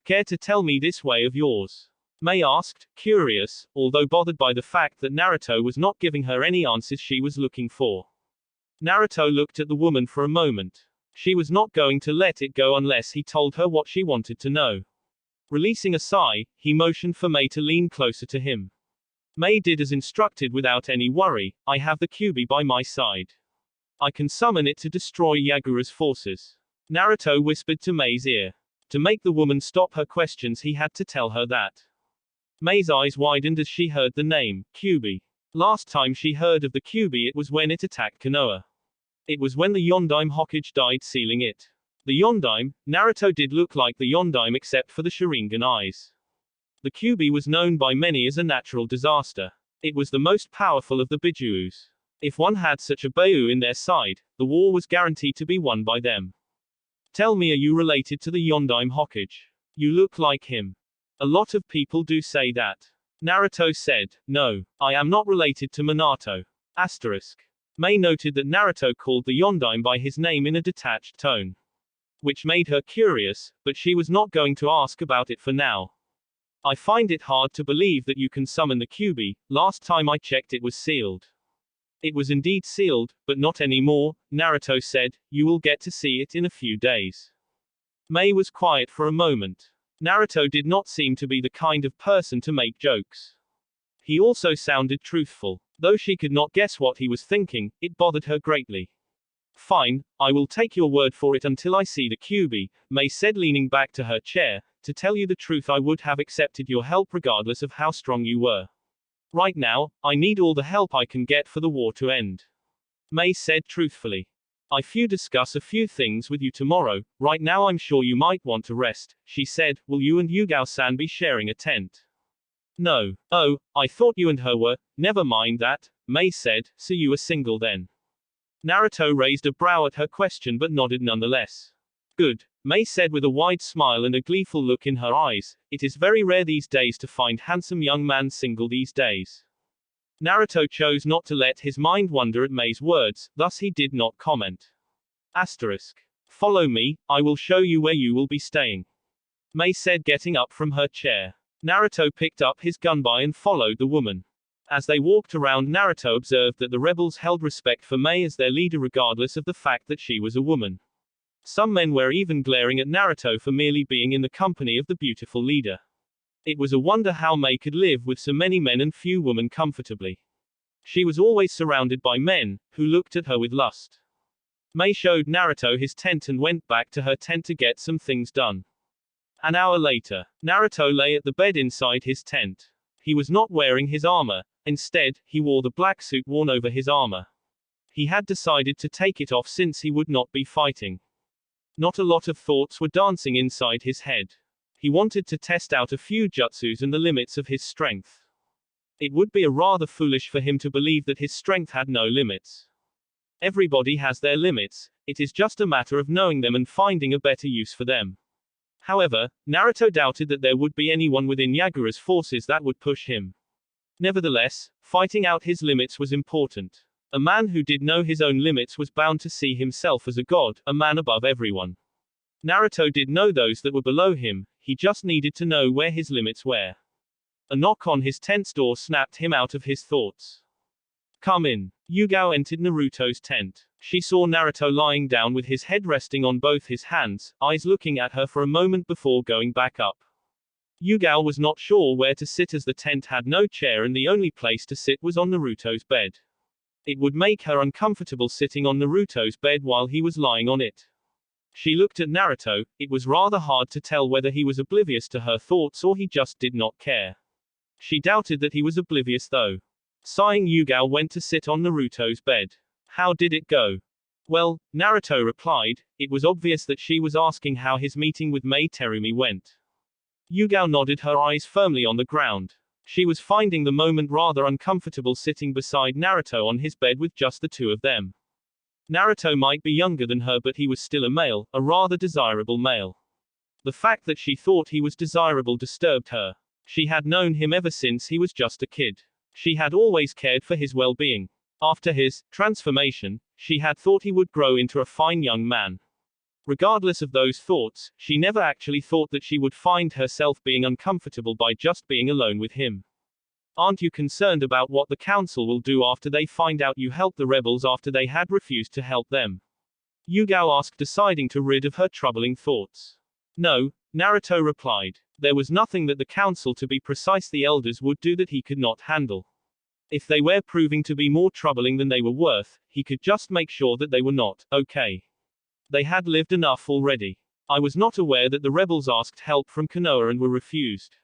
Care to tell me this way of yours? Mei asked, curious, although bothered by the fact that Naruto was not giving her any answers she was looking for. Naruto looked at the woman for a moment. She was not going to let it go unless he told her what she wanted to know. Releasing a sigh, he motioned for Mei to lean closer to him. Mei did as instructed without any worry. I have the Kyuubi by my side. I can summon it to destroy Yagura's forces. Naruto whispered to Mei's ear. To make the woman stop her questions he had to tell her that. Mei's eyes widened as she heard the name, Kyuubi. Last time she heard of the Kyuubi it was when it attacked Konoha. It was when the Yondaime Hokage died sealing it. The Yondaime, Naruto did look like the Yondaime except for the Sharingan eyes. The Kyuubi was known by many as a natural disaster. It was the most powerful of the Bijus. If one had such a Beiyu in their side, the war was guaranteed to be won by them. Tell me, are you related to the Yondaime Hokage? You look like him. A lot of people do say that. Naruto said, no, I am not related to Minato. Asterisk. Mei noted that Naruto called the Yondaime by his name in a detached tone, which made her curious, but she was not going to ask about it for now. I find it hard to believe that you can summon the Kyuubi. Last time I checked it was sealed. It was indeed sealed, but not anymore, Naruto said. You will get to see it in a few days. Mei was quiet for a moment. Naruto did not seem to be the kind of person to make jokes. He also sounded truthful. Though she could not guess what he was thinking, it bothered her greatly. Fine, I will take your word for it until I see the Kyuubi, Mei said, leaning back to her chair. To tell you the truth, I would have accepted your help regardless of how strong you were. Right now, I need all the help I can get for the war to end. Mei said truthfully. I few discuss a few things with you tomorrow. Right now I'm sure you might want to rest, she said. Will you and Yugao-san be sharing a tent? No. Oh, I thought you and her were. Never mind that, Mei said. So you are single then? Naruto raised a brow at her question but nodded nonetheless. Good, Mei said with a wide smile and a gleeful look in her eyes. It is very rare these days to find handsome young man single these days. Naruto chose not to let his mind wander at Mei's words, thus he did not comment. Asterisk. Follow me, I will show you where you will be staying. Mei said, getting up from her chair. Naruto picked up his gunbai and followed the woman. As they walked around, Naruto observed that the rebels held respect for Mei as their leader regardless of the fact that she was a woman. Some men were even glaring at Naruto for merely being in the company of the beautiful leader. It was a wonder how Mei could live with so many men and few women comfortably. She was always surrounded by men, who looked at her with lust. Mei showed Naruto his tent and went back to her tent to get some things done. An hour later, Naruto lay at the bed inside his tent. He was not wearing his armor. Instead, he wore the black suit worn over his armor. He had decided to take it off since he would not be fighting. Not a lot of thoughts were dancing inside his head. He wanted to test out a few jutsus and the limits of his strength. It would be rather foolish for him to believe that his strength had no limits. Everybody has their limits, it is just a matter of knowing them and finding a better use for them. However, Naruto doubted that there would be anyone within Yagura's forces that would push him. Nevertheless, fighting out his limits was important. A man who did know his own limits was bound to see himself as a god, a man above everyone. Naruto did know those that were below him, he just needed to know where his limits were. A knock on his tent's door snapped him out of his thoughts. Come in. Yugao entered Naruto's tent. She saw Naruto lying down with his head resting on both his hands, eyes looking at her for a moment before going back up. Yugao was not sure where to sit as the tent had no chair and the only place to sit was on Naruto's bed. It would make her uncomfortable sitting on Naruto's bed while he was lying on it. She looked at Naruto. It was rather hard to tell whether he was oblivious to her thoughts or he just did not care. She doubted that he was oblivious though. Sighing, Yugao went to sit on Naruto's bed. How did it go? Well, Naruto replied. It was obvious that she was asking how his meeting with Mei Terumi went. Yugao nodded, her eyes firmly on the ground. She was finding the moment rather uncomfortable sitting beside Naruto on his bed with just the two of them. Naruto might be younger than her but he was still a male, a rather desirable male. The fact that she thought he was desirable disturbed her. She had known him ever since he was just a kid. She had always cared for his well-being. After his transformation, she had thought he would grow into a fine young man. Regardless of those thoughts, she never actually thought that she would find herself being uncomfortable by just being alone with him. Aren't you concerned about what the council will do after they find out you helped the rebels after they had refused to help them? Yugao asked, deciding to rid of her troubling thoughts. No, Naruto replied. There was nothing that the council, to be precise the elders, would do that he could not handle. If they were proving to be more troubling than they were worth, he could just make sure that they were not okay. They had lived enough already. I was not aware that the rebels asked help from Konoha and were refused.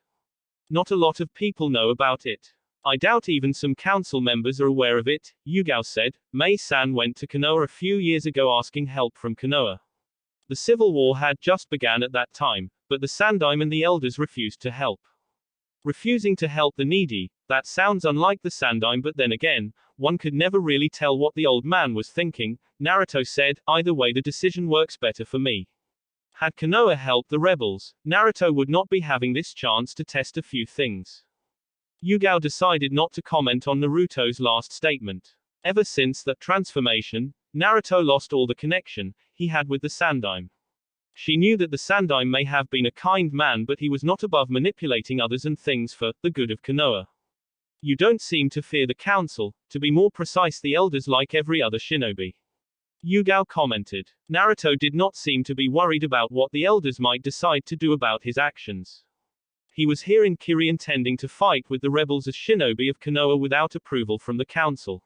Not a lot of people know about it. I doubt even some council members are aware of it, Yugao said. Mei-san went to Konoha a few years ago asking help from Konoha. The civil war had just begun at that time, but the Sandaime and the elders refused to help. Refusing to help the needy, that sounds unlike the Sandaime, but then again, one could never really tell what the old man was thinking, Naruto said. Either way, the decision works better for me. Had Konoha helped the rebels, Naruto would not be having this chance to test a few things. Yugao decided not to comment on Naruto's last statement. Ever since that transformation, Naruto lost all the connection he had with the Sandaime. She knew that the Sandaime may have been a kind man, but he was not above manipulating others and things for the good of Konoha. You don't seem to fear the council, to be more precise the elders, like every other shinobi. Yugao commented. Naruto did not seem to be worried about what the elders might decide to do about his actions. He was here in Kiri intending to fight with the rebels as shinobi of Konoha without approval from the council.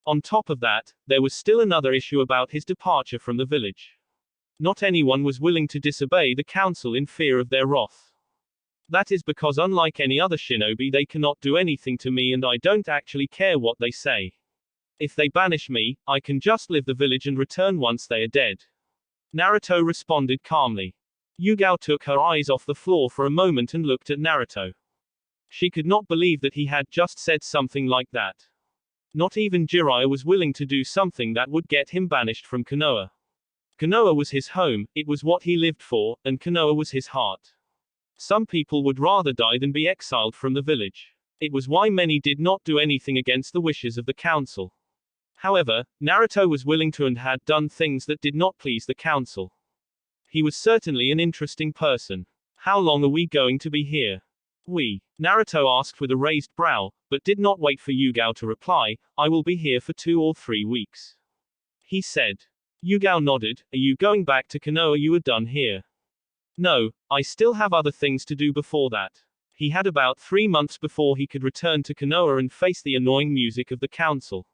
On top of that, there was still another issue about his departure from the village. Not anyone was willing to disobey the council in fear of their wrath. That is because unlike any other shinobi they cannot do anything to me, and I don't actually care what they say. If they banish me, I can just leave the village and return once they are dead. Naruto responded calmly. Yugao took her eyes off the floor for a moment and looked at Naruto. She could not believe that he had just said something like that. Not even Jiraiya was willing to do something that would get him banished from Konoha. Konoha was his home, it was what he lived for, and Konoha was his heart. Some people would rather die than be exiled from the village. It was why many did not do anything against the wishes of the council. However, Naruto was willing to and had done things that did not please the council. He was certainly an interesting person. How long are we going to be here? Naruto asked with a raised brow, but did not wait for Yugao to reply. I will be here for 2 or 3 weeks. He said. Yugao nodded. Are you going back to Konoha? You are done here. No, I still have other things to do before that. He had about 3 months before he could return to Konoha and face the annoying music of the council.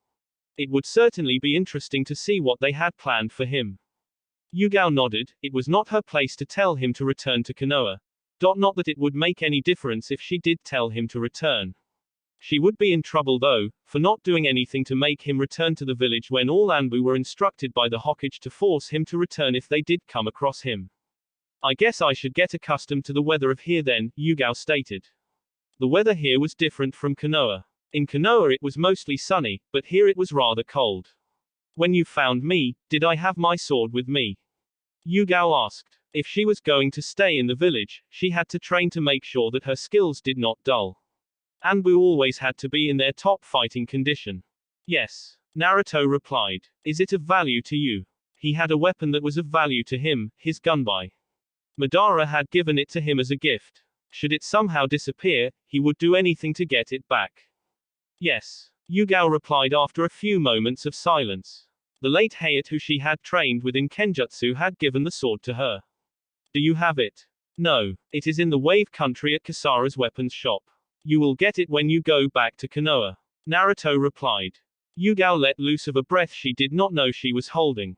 It would certainly be interesting to see what they had planned for him. Yugao nodded. It was not her place to tell him to return to Konoha. Not that it would make any difference if she did tell him to return. She would be in trouble though, for not doing anything to make him return to the village when all Anbu were instructed by the Hokage to force him to return if they did come across him. I guess I should get accustomed to the weather of here then, Yugao stated. The weather here was different from Konoha. In Konoha it was mostly sunny, but here it was rather cold. When you found me, did I have my sword with me? Yugao asked. If she was going to stay in the village, she had to train to make sure that her skills did not dull. Anbu always had to be in their top fighting condition. Yes. Naruto replied. Is it of value to you? He had a weapon that was of value to him, his gunbai. Madara had given it to him as a gift. Should it somehow disappear, he would do anything to get it back. Yes. Yugao replied after a few moments of silence. The late Hayate who she had trained with in Kenjutsu had given the sword to her. Do you have it? No. It is in the Wave Country at Kasara's weapons shop. You will get it when you go back to Konoha. Naruto replied. Yugao let loose of a breath she did not know she was holding.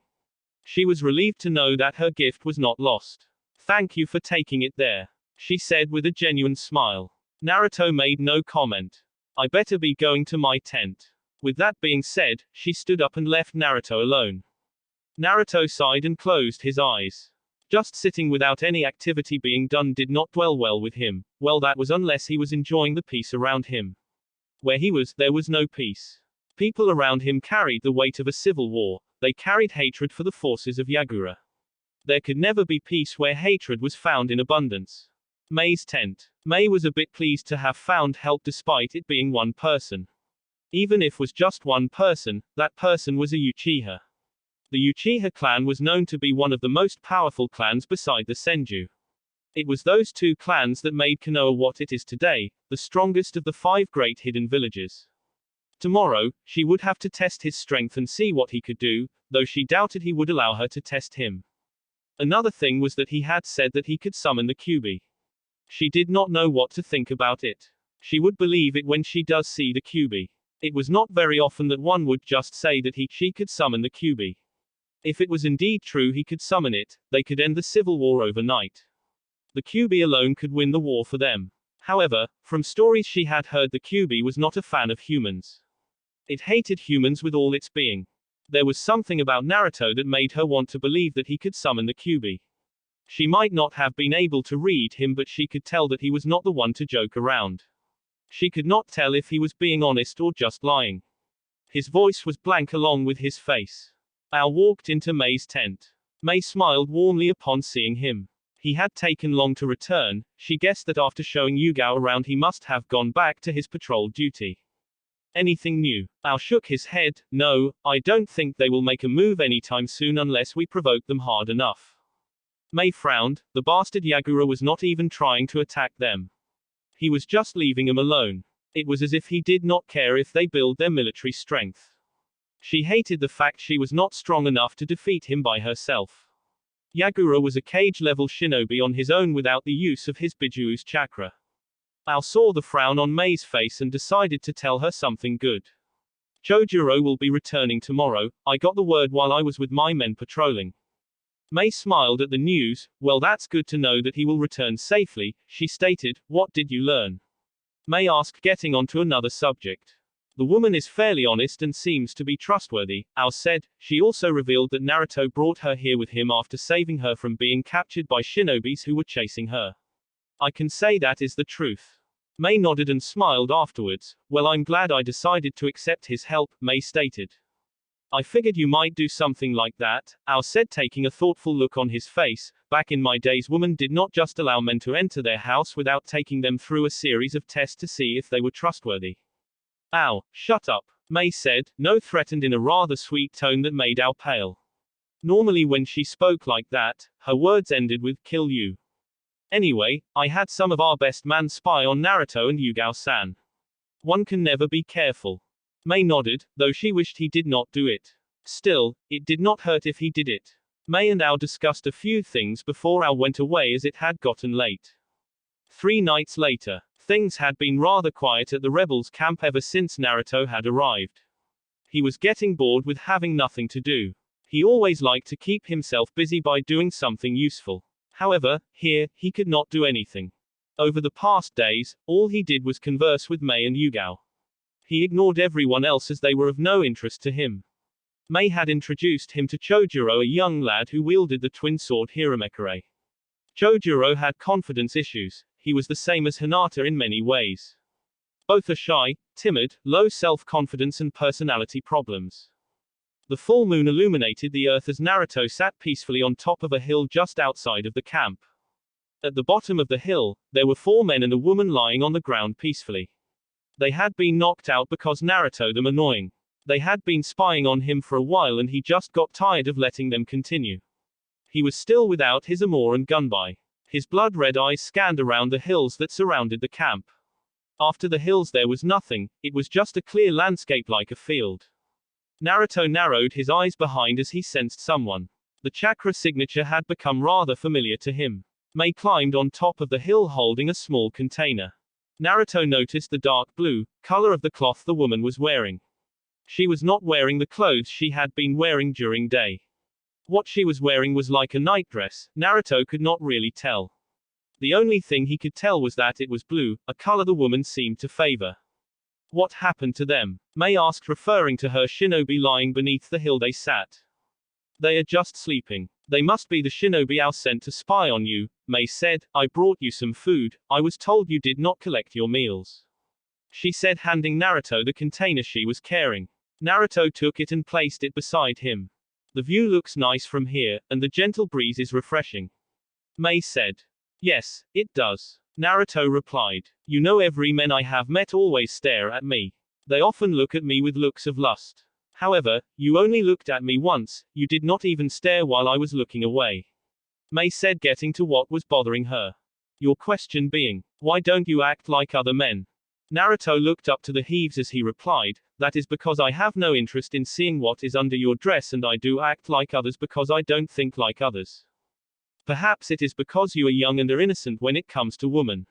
She was relieved to know that her gift was not lost. Thank you for taking it there, she said with a genuine smile. Naruto made no comment. I better be going to my tent. With that being said, she stood up and left Naruto alone. Naruto sighed and closed his eyes. Just sitting without any activity being done did not dwell well with him. Well, that was unless he was enjoying the peace around him. Where he was, there was no peace. People around him carried the weight of a civil war. They carried hatred for the forces of Yagura. There could never be peace where hatred was found in abundance. Mei's tent. Mei was a bit pleased to have found help despite it being one person. Even if it was just one person, that person was a Uchiha. The Uchiha clan was known to be one of the most powerful clans beside the Senju. It was those 2 clans that made Konoha what it is today, the strongest of the 5 great hidden villages. Tomorrow, she would have to test his strength and see what he could do, though she doubted he would allow her to test him. Another thing was that he had said that he could summon the Kyuubi. She did not know what to think about it. She would believe it when she does see the Kyuubi. It was not very often that one would just say that she could summon the Kyuubi. If it was indeed true he could summon it, they could end the civil war overnight. The Kyuubi alone could win the war for them. However, from stories she had heard, the Kyuubi was not a fan of humans. It hated humans with all its being. There was something about Naruto that made her want to believe that he could summon the Kyuubi. She might not have been able to read him, but she could tell that he was not the one to joke around. She could not tell if he was being honest or just lying. His voice was blank along with his face. Al walked into Mei's tent. Mei smiled warmly upon seeing him. He had taken long to return. She guessed that after showing Yugao around he must have gone back to his patrol duty. Anything new? Al shook his head. No, I don't think they will make a move anytime soon unless we provoke them hard enough. Mei frowned. The bastard Yagura was not even trying to attack them. He was just leaving them alone. It was as if he did not care if they build their military strength. She hated the fact she was not strong enough to defeat him by herself. Yagura was a cage-level shinobi on his own without the use of his Bijuu's chakra. Al saw the frown on Mei's face and decided to tell her something good. Chojuro will be returning tomorrow. I got the word while I was with my men patrolling. Mei smiled at the news. Well, that's good to know that he will return safely, she stated. What did you learn? Mei asked, getting onto another subject. The woman is fairly honest and seems to be trustworthy, Al said. She also revealed that Naruto brought her here with him after saving her from being captured by shinobis who were chasing her. I can say that is the truth. Mei nodded and smiled afterwards. Well, I'm glad I decided to accept his help, Mei stated. I figured you might do something like that, Al said, taking a thoughtful look on his face. Back in my days, women did not just allow men to enter their house without taking them through a series of tests to see if they were trustworthy. Al, shut up, Mei said, no, threatened in a rather sweet tone that made Al pale. Normally when she spoke like that, her words ended with kill you. Anyway, I had some of our best men spy on Naruto and Yugao-san. One can never be careful. Mei nodded, though she wished he did not do it. Still, it did not hurt if he did it. Mei and Al discussed a few things before Al went away as it had gotten late. 3 nights later, things had been rather quiet at the rebels' camp ever since Naruto had arrived. He was getting bored with having nothing to do. He always liked to keep himself busy by doing something useful. However, here, he could not do anything. Over the past days, all he did was converse with Mei and Yugao. He ignored everyone else as they were of no interest to him. Mei had introduced him to Chojuro, a young lad who wielded the twin sword Hiramekure. Chojuro had confidence issues. He was the same as Hinata in many ways. Both are shy, timid, low self-confidence and personality problems. The full moon illuminated the earth as Naruto sat peacefully on top of a hill just outside of the camp. At the bottom of the hill, there were 4 men and a woman lying on the ground peacefully. They had been knocked out because Naruto them annoying. They had been spying on him for a while and he just got tired of letting them continue. He was still without his amour and gunbai. His blood-red eyes scanned around the hills that surrounded the camp. After the hills there was nothing, it was just a clear landscape like a field. Naruto narrowed his eyes behind as he sensed someone. The chakra signature had become rather familiar to him. Mei climbed on top of the hill holding a small container. Naruto noticed the dark blue color of the cloth the woman was wearing. She was not wearing the clothes she had been wearing during day. What she was wearing was like a nightdress. Naruto could not really tell. The only thing he could tell was that it was blue, a color the woman seemed to favor. What happened to them? Mei asked, referring to her shinobi lying beneath the hill they sat. They are just sleeping. They must be the shinobi Al sent to spy on you, Mei said. I brought you some food. I was told you did not collect your meals. She said, handing Naruto the container she was carrying. Naruto took it and placed it beside him. The view looks nice from here, and the gentle breeze is refreshing. Mei said. Yes, it does. Naruto replied. You know, every man I have met always stare at me. They often look at me with looks of lust. However, you only looked at me once, you did not even stare while I was looking away. Mei said, getting to what was bothering her. Your question being, why don't you act like other men? Naruto looked up to the heaves as he replied, that is because I have no interest in seeing what is under your dress, and I do act like others because I don't think like others. Perhaps it is because you are young and are innocent when it comes to women.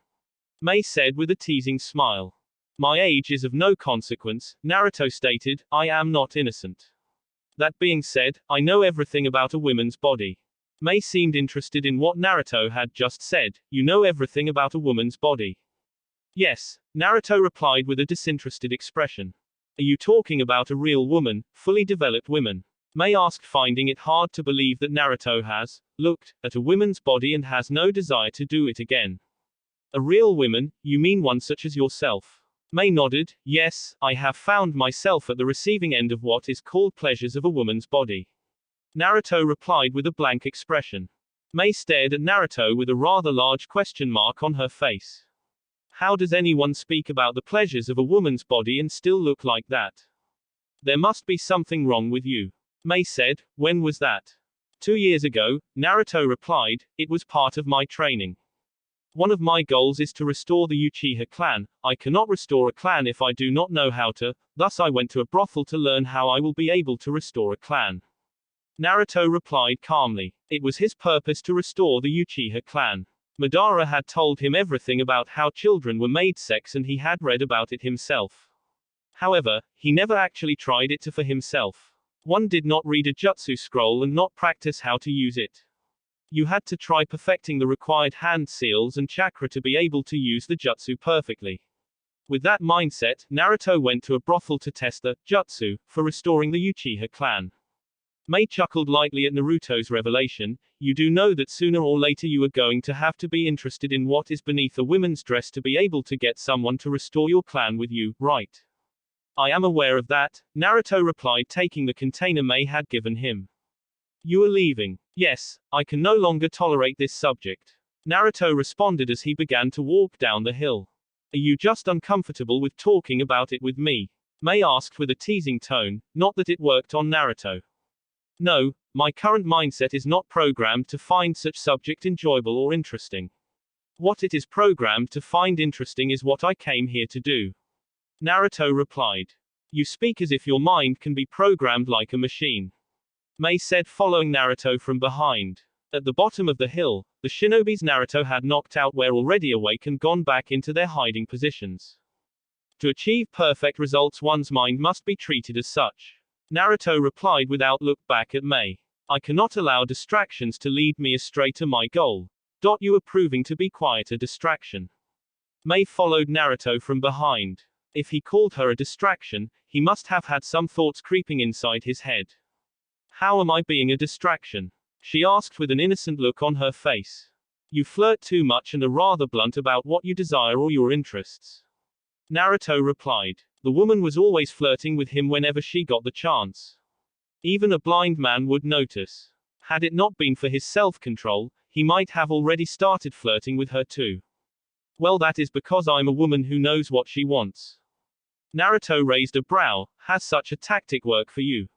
Mei said with a teasing smile. My age is of no consequence, Naruto stated. I am not innocent. That being said, I know everything about a woman's body. Mei seemed interested in what Naruto had just said. You know everything about a woman's body. Yes, Naruto replied with a disinterested expression. Are you talking about a real woman, fully developed woman? Mei asked, finding it hard to believe that Naruto has looked at a woman's body and has no desire to do it again. A real woman, you mean one such as yourself? Mei nodded. Yes, I have found myself at the receiving end of what is called pleasures of a woman's body. Naruto replied with a blank expression. Mei stared at Naruto with a rather large question mark on her face. How does anyone speak about the pleasures of a woman's body and still look like that? There must be something wrong with you. Mei said. When was that? 2 years ago, Naruto replied. It was part of my training. One of my goals is to restore the Uchiha clan. I cannot restore a clan if I do not know how to, thus I went to a brothel to learn how I will be able to restore a clan. Naruto replied calmly. It was his purpose to restore the Uchiha clan. Madara had told him everything about how children were made sex and he had read about it himself. However, he never actually tried it for himself. One did not read a jutsu scroll and not practice how to use it. You had to try perfecting the required hand seals and chakra to be able to use the jutsu perfectly. With that mindset, Naruto went to a brothel to test the jutsu for restoring the Uchiha clan. Mei chuckled lightly at Naruto's revelation. You do know that sooner or later you are going to have to be interested in what is beneath a woman's dress to be able to get someone to restore your clan with you, right? I am aware of that, Naruto replied, taking the container Mei had given him. You are leaving. Yes, I can no longer tolerate this subject. Naruto responded as he began to walk down the hill. Are you just uncomfortable with talking about it with me? Mei asked with a teasing tone, not that it worked on Naruto. No, my current mindset is not programmed to find such subject enjoyable or interesting. What it is programmed to find interesting is what I came here to do. Naruto replied. You speak as if your mind can be programmed like a machine. Mei said, following Naruto from behind. At the bottom of the hill, the shinobis Naruto had knocked out were already awake and gone back into their hiding positions. To achieve perfect results, one's mind must be treated as such. Naruto replied without look back at Mei. I cannot allow distractions to lead me astray to my goal. You are proving to be quite a distraction. Mei followed Naruto from behind. If he called her a distraction, he must have had some thoughts creeping inside his head. How am I being a distraction? She asked with an innocent look on her face. You flirt too much and are rather blunt about what you desire or your interests. Naruto replied. The woman was always flirting with him whenever she got the chance. Even a blind man would notice. Had it not been for his self-control, he might have already started flirting with her too. Well, that is because I'm a woman who knows what she wants. Naruto raised a brow. Has such a tactic work for you?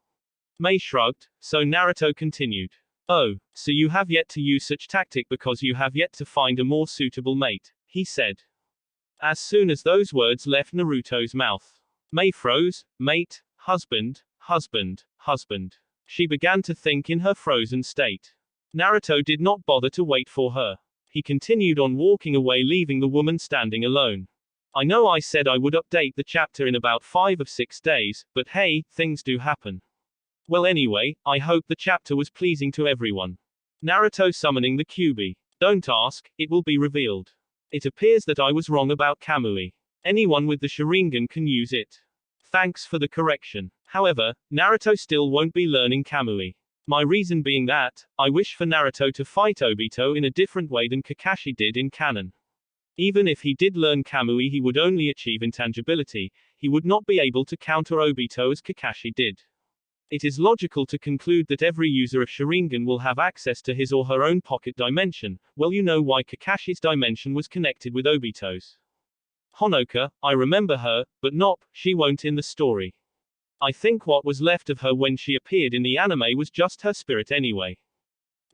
Mei shrugged, so Naruto continued. Oh, so you have yet to use such tactic because you have yet to find a more suitable mate, he said. As soon as those words left Naruto's mouth, Mei froze. Mate, husband, husband, husband. She began to think in her frozen state. Naruto did not bother to wait for her. He continued on walking away, leaving the woman standing alone. I know I said I would update the chapter in about 5 or 6 days, but hey, things do happen. Well, anyway, I hope the chapter was pleasing to everyone. Naruto summoning the Kyuubi. Don't ask, it will be revealed. It appears that I was wrong about Kamui. Anyone with the Sharingan can use it. Thanks for the correction. However, Naruto still won't be learning Kamui. My reason being that, I wish for Naruto to fight Obito in a different way than Kakashi did in canon. Even if he did learn Kamui, he would only achieve intangibility, he would not be able to counter Obito as Kakashi did. It is logical to conclude that every user of Sharingan will have access to his or her own pocket dimension. Well, you know why Kakashi's dimension was connected with Obito's. Honoka, I remember her, but nope, she won't in the story. I think what was left of her when she appeared in the anime was just her spirit anyway.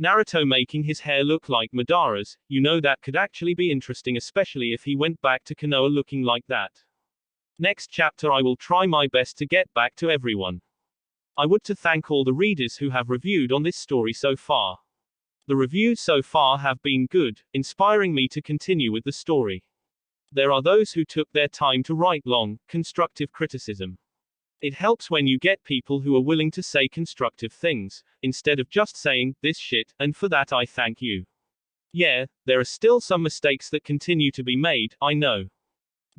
Naruto making his hair look like Madara's, you know that could actually be interesting, especially if he went back to Konoha looking like that. Next chapter I will try my best to get back to everyone. I would to thank all the readers who have reviewed on this story so far. The reviews so far have been good, inspiring me to continue with the story. There are those who took their time to write long, constructive criticism. It helps when you get people who are willing to say constructive things, instead of just saying, this shit, and for that I thank you. Yeah, there are still some mistakes that continue to be made, I know.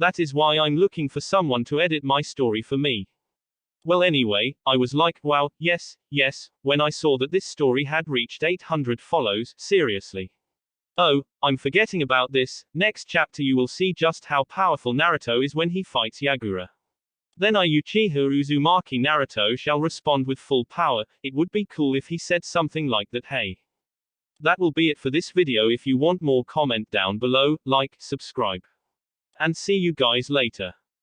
That is why I'm looking for someone to edit my story for me. Well anyway, I was like, wow, yes, when I saw that this story had reached 800 follows, seriously. Oh, I'm forgetting about this, next chapter you will see just how powerful Naruto is when he fights Yagura. Then Uchiha Uzumaki Naruto shall respond with full power. It would be cool if he said something like that. Hey. That will be it for this video. If you want more, comment down below, like, subscribe. And see you guys later.